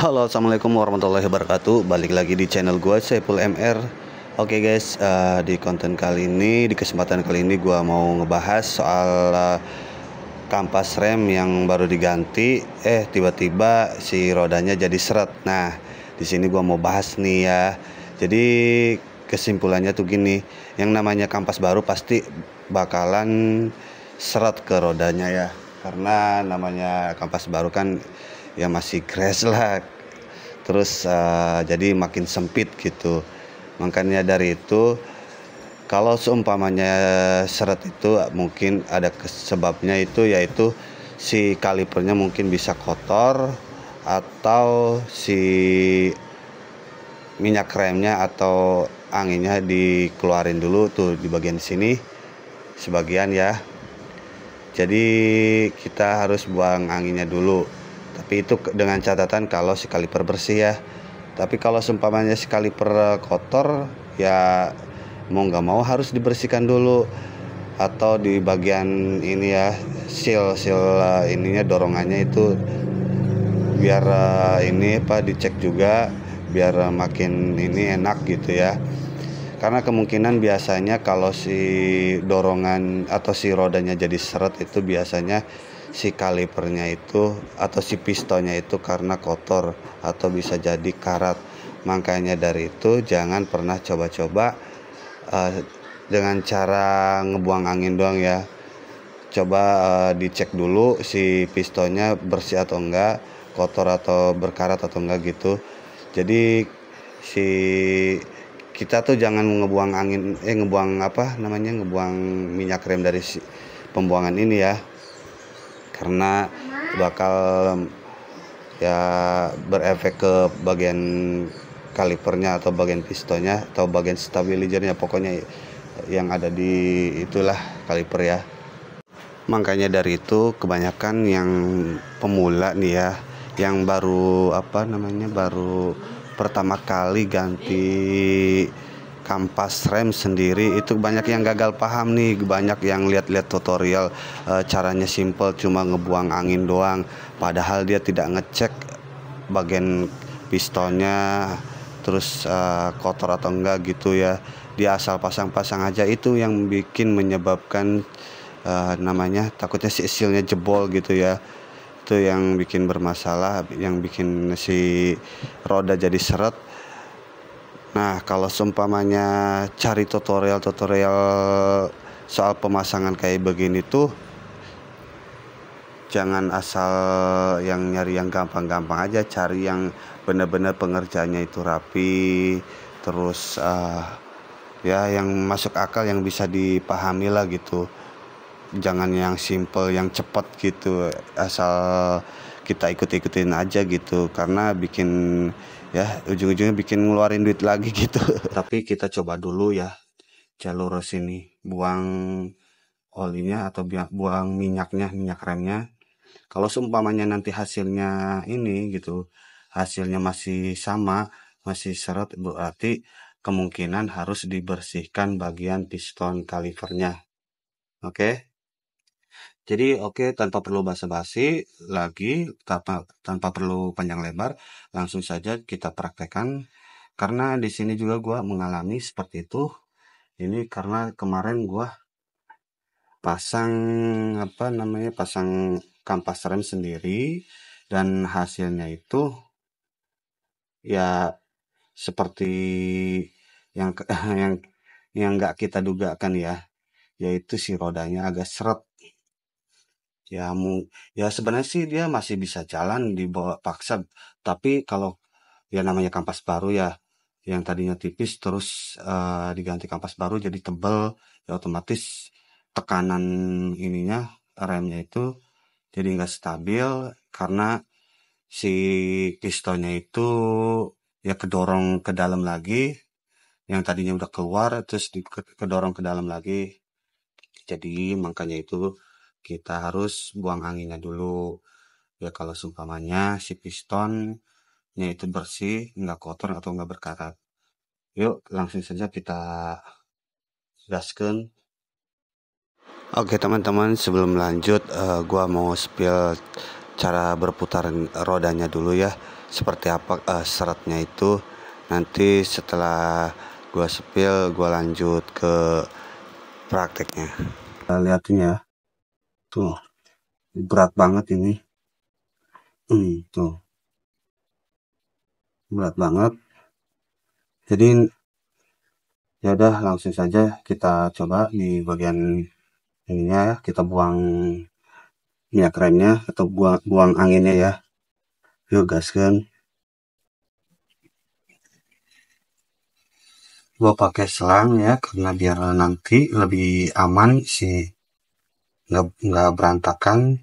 Halo, assalamualaikum warahmatullahi wabarakatuh. Balik lagi di channel gue, Saiful MR. Oke guys, di konten kali ini, di kesempatan kali ini gue mau ngebahas soal kampas rem yang baru diganti. Tiba-tiba si rodanya jadi seret. Nah, di sini gue mau bahas nih ya. Jadi kesimpulannya tuh gini, yang namanya kampas baru pasti bakalan seret ke rodanya ya. Karena namanya kampas baru kan ya masih crash lah, terus jadi makin sempit gitu. Makanya dari itu, kalau seumpamanya seret itu mungkin ada sebabnya, itu yaitu si kalipernya mungkin bisa kotor, atau si minyak remnya atau anginnya dikeluarin dulu tuh di bagian sini sebagian ya. Jadi kita harus buang anginnya dulu, tapi itu dengan catatan kalau si kaliper bersih ya. Tapi kalau seumpamanya si kaliper kotor ya, mau nggak mau harus dibersihkan dulu. Atau di bagian ini ya, seal ininya, dorongannya itu biar ini dicek juga, biar makin ini enak gitu ya. Karena kemungkinan biasanya kalau si dorongan atau si rodanya jadi seret itu biasanya si kalipernya itu atau si pistonnya itu karena kotor atau bisa jadi karat. Makanya dari itu jangan pernah coba-coba dengan cara ngebuang angin doang ya. Coba dicek dulu si pistonnya bersih atau enggak, kotor atau berkarat atau enggak gitu. Jadi si kita tuh jangan ngebuang angin, ngebuang minyak rem dari si pembuangan ini ya, karena bakal ya berefek ke bagian kalipernya atau bagian pistonnya atau bagian stabilizernya, pokoknya yang ada di itulah kaliper ya. Makanya dari itu kebanyakan yang pemula nih ya, yang baru baru pertama kali ganti kampas rem sendiri, itu banyak yang gagal paham nih. Banyak yang lihat-lihat tutorial, caranya simple, cuma ngebuang angin doang, padahal dia tidak ngecek bagian pistonnya terus kotor atau enggak gitu ya. Dia asal pasang-pasang aja, itu yang bikin menyebabkan takutnya si sealnya jebol gitu ya. Itu yang bikin bermasalah, yang bikin si roda jadi seret. Nah, kalau seumpamanya cari tutorial soal pemasangan kayak begini tuh, jangan asal yang nyari yang gampang-gampang aja, cari yang benar-benar pengerjaannya itu rapi, terus ya yang masuk akal, yang bisa dipahami lah gitu. Jangan yang simple, yang cepat gitu, asal kita ikut-ikutin aja gitu, karena bikin ya ujung-ujungnya bikin ngeluarin duit lagi gitu. Tapi kita coba dulu ya jalur sini, buang olinya atau buang minyak remnya. Kalau seumpamanya nanti hasilnya ini gitu, hasilnya masih sama, masih seret, berarti kemungkinan harus dibersihkan bagian piston kalipernya. Oke. Jadi tanpa perlu basa-basi lagi, tanpa perlu panjang lebar, langsung saja kita praktekkan. Karena di sini juga gua mengalami seperti itu. Ini karena kemarin gua pasang pasang kampas rem sendiri, dan hasilnya itu ya seperti yang yang nggak kita dugakan ya, yaitu si rodanya agak seret. Ya sebenarnya sih dia masih bisa jalan dibawa paksa, tapi kalau ya namanya kampas baru ya, yang tadinya tipis terus diganti kampas baru jadi tebal, ya otomatis tekanan ininya, remnya itu jadi nggak stabil, karena si pistonnya itu ya kedorong ke dalam lagi, yang tadinya udah keluar terus kedorong ke dalam lagi. Jadi makanya itu kita harus buang anginnya dulu ya, kalau seumpamanya si pistonnya itu bersih, nggak kotor atau nggak berkarat. Yuk langsung saja kita gaskan. Oke teman-teman, sebelum lanjut gua mau spill cara berputar rodanya dulu ya, seperti apa seratnya itu. Nanti setelah gua sepil, gua lanjut ke prakteknya. Lihatin ya, tuh berat banget ini. Tuh berat banget. Jadi ya udah, langsung saja kita coba di bagian ininya ya, kita buang minyak remnya atau buang anginnya ya. Yuk gaskan. Gua pakai selang ya, karena biar nanti lebih aman sih, nggak berantakan.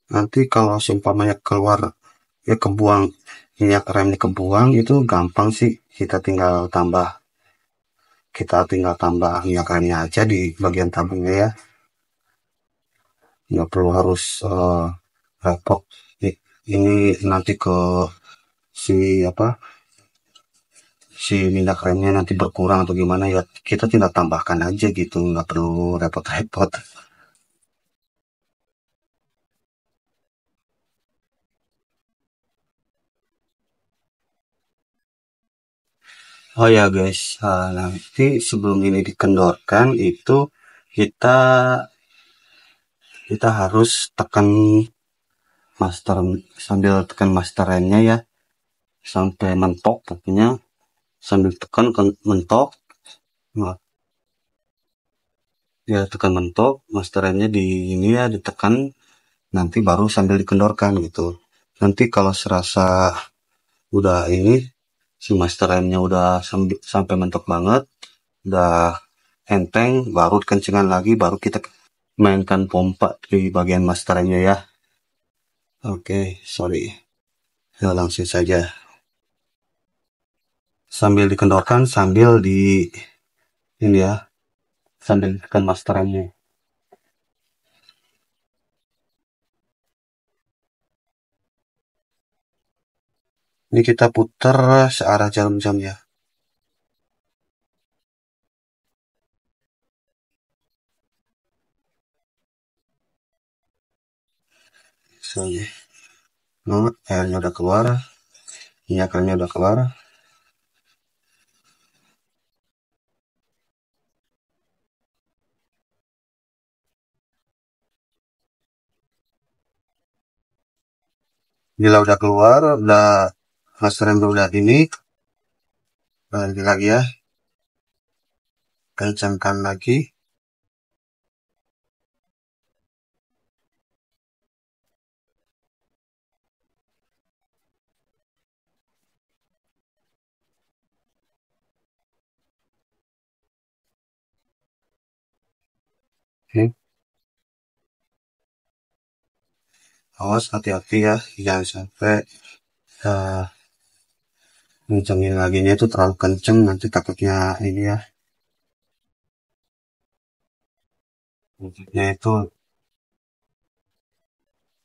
Nanti kalau seumpamanya keluar ya, kebuang minyak remnya, kebuang itu gampang sih, kita tinggal tambah minyak remnya aja di bagian tabungnya ya, nggak perlu harus repot. Ini nanti ke si apa si minyak remnya nanti berkurang atau gimana ya, kita tinggal tambahkan aja gitu, nggak perlu repot-repot. Oh ya guys, nanti sebelum ini dikendorkan itu kita kita harus tekan master, sambil tekan masterannya ya, sampai mentok pokoknya, sambil tekan mentok. Nah, ya tekan mentok masterannya di ini ya, ditekan, nanti baru sambil dikendorkan gitu. Nanti kalau serasa udah ini, si masterannya udah sampai mentok banget, udah enteng, baru kencengan lagi, baru kita mainkan pompa di bagian masterannya ya. Oke, sorry. Ya, langsung saja. Sambil dikendorkan, sambil di ini ya, sambil tekan masterannya. Ini kita putar searah jarum jam ya. Misalnya, nah, airnya udah keluar, minyak udah keluar. Bila udah keluar, udah masteran udah ini, balik lagi ya, kencangkan lagi. Awas, hati-hati ya, jangan sampai uh, kencengin laginya itu terlalu kenceng, nanti takutnya ini ya, takutnya itu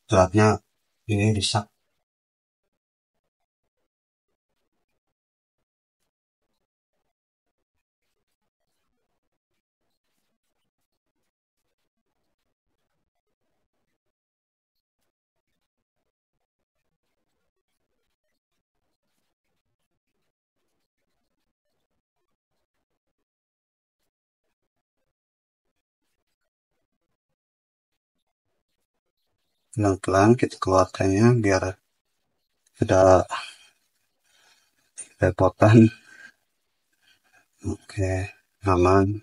beratnya ini rusak. Pelan-pelan kita keluarkannya biar tidak repotan. Oke, aman.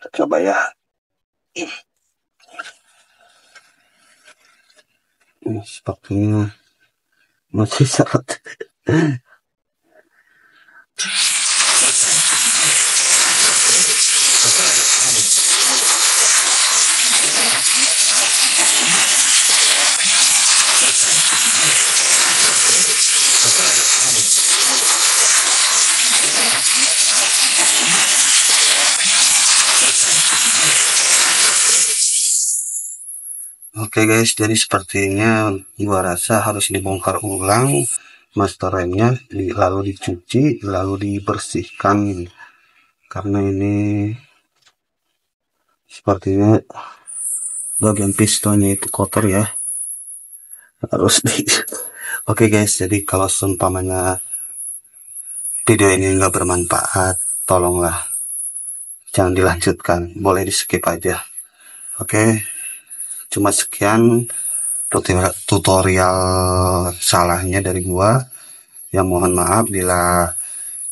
Coba ya, ini sepertinya masih seret. Oke guys, jadi sepertinya gua rasa harus dibongkar ulang master remnya, lalu dicuci, lalu dibersihkan, karena ini sepertinya bagian pistonnya itu kotor ya, harus di Oke guys, jadi kalau seumpamanya video ini nggak bermanfaat, tolonglah jangan dilanjutkan, boleh di skip aja. Oke, cuma sekian tutorial salahnya dari gua. Ya mohon maaf bila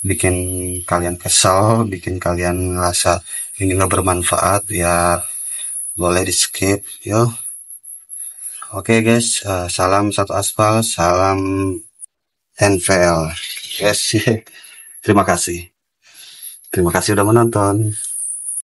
bikin kalian kesal, bikin kalian ngerasa ini nggak bermanfaat, ya boleh di skip yo. Oke guys, salam satu aspal, salam NVL. Yes, terima kasih udah menonton.